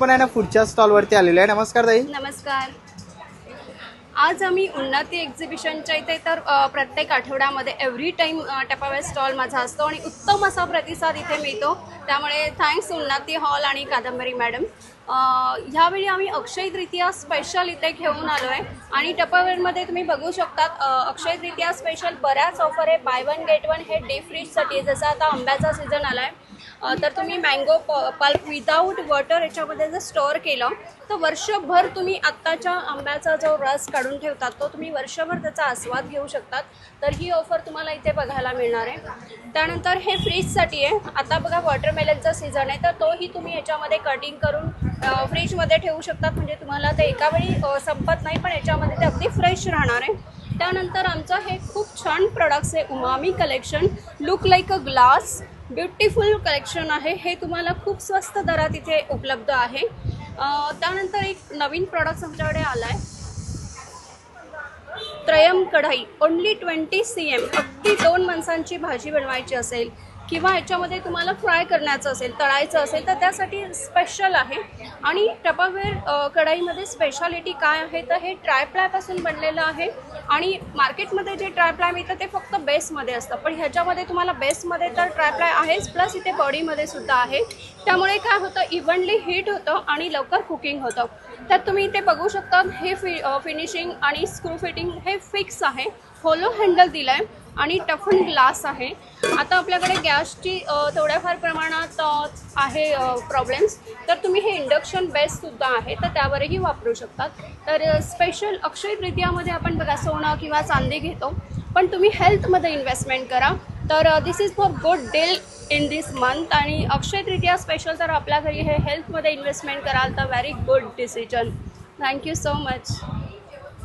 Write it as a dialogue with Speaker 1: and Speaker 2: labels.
Speaker 1: पण आहे ना पुढच्या स्टॉलवरती आलेलो आहे। नमस्कार ताई।
Speaker 2: नमस्कार। आज आम्ही उन्नती एक्झिबिशनच्या इथे तर प्रत्येक आठवड्यामध्ये एव्हरी टाईम टपावेअर स्टॉल माझा असतो आणि उत्तम असा प्रतिसाद इथे मिळतो, त्यामुळे थँक्स उन्नती हॉल आणि कादंबरी मॅडम। ह्यावेळी आम्ही अक्षय तृतीया स्पेशल इथे घेऊन आलो आहे आणि टपावेअरमध्ये तुम्ही बघू शकतात अक्षय तृतीया स्पेशल बऱ्याच ऑफर आहे। बाय वन गेट वन हे डीप फ्रीजसाठी, जसं आता आंब्याचा सीझन आला आहे तर तुम्ही मँगो पल्प विदाऊट वॉटर याच्यामध्ये जर स्टोअर केलं तर वर्षभर तुम्ही आत्ताच्या आंब्याचा जो रस काढून ठेवतात तो तुम्ही वर्षभर त्याचा आस्वाद घेऊ शकतात। तर ही ऑफर तुम्हाला इथे बघायला मिळणार आहे। त्यानंतर हे फ्रीजसाठी आहे। आता बघा वॉटरमेलनचा सीझन आहे तर तोही तुम्ही याच्यामध्ये कटिंग करून फ्रीजमध्ये ठेवू शकतात, म्हणजे तुम्हाला ते एका वेळी संपत नाही, पण याच्यामध्ये ते अगदी फ्रेश राहणार आहे। त्यानंतर आमचं हे खूप छान प्रोडक्ट्स आहे umami collection, look like a glass beautiful collection आहे। हे तुम्हाला खूप स्वस्त दरात इथे उपलब्ध आहे। त्यानंतर एक नवीन प्रोडक्ट आमच्याकडे आला आहे, त्रयम कढाई, ओनली 20 cm। अगदी 2 माणसांची भाजी बनवायची असेल किंवा याच्यामध्ये तुम्हाला फ्राय करण्याचं असेल, तळायचं असेल तर त्यासाठी स्पेशल आहे। आणि टपावेअर कढाईमध्ये स्पेशालिटी काय आहे तर हे ट्रायप्लायपासून बनलेलं आहे आणि मार्केटमध्ये जे ट्रायप्लाय मिळतं ते फक्त बेसमध्ये असतं, पण ह्याच्यामध्ये तुम्हाला बेसमध्ये तर ट्रायप्लाय आहेच, प्लस इथे बॉडीमध्ये सुद्धा आहे। त्यामुळे काय होतं, इव्हनली हीट होतं आणि लवकर कुकिंग होतं। त्यात तुम्ही इथे बघू शकता हे फिनिशिंग आणि स्क्रू फिटिंग हे फिक्स आहे, होलो हँडल दिला आहे आणि टफन ग्लास आहे। आता आपल्याकडे गॅसची थोड्याफार प्रमाणात आहे प्रॉब्लेम्स, तर तुम्ही हे इंडक्शन बेससुद्धा आहे तर त्यावरही वापरू शकतात। तर स्पेशल अक्षय तृतीयामध्ये आपण बघा सोनं किंवा चांदी घेतो, पण तुम्ही हेल्थमध्ये इन्व्हेस्टमेंट करा, तर this is for good deal in this month. आणि अक्षय तृतीया स्पेशल तर आपल्या घरी हे हेल्थमध्ये इन्व्हेस्टमेंट कराल तर very good decision. Thank you so much.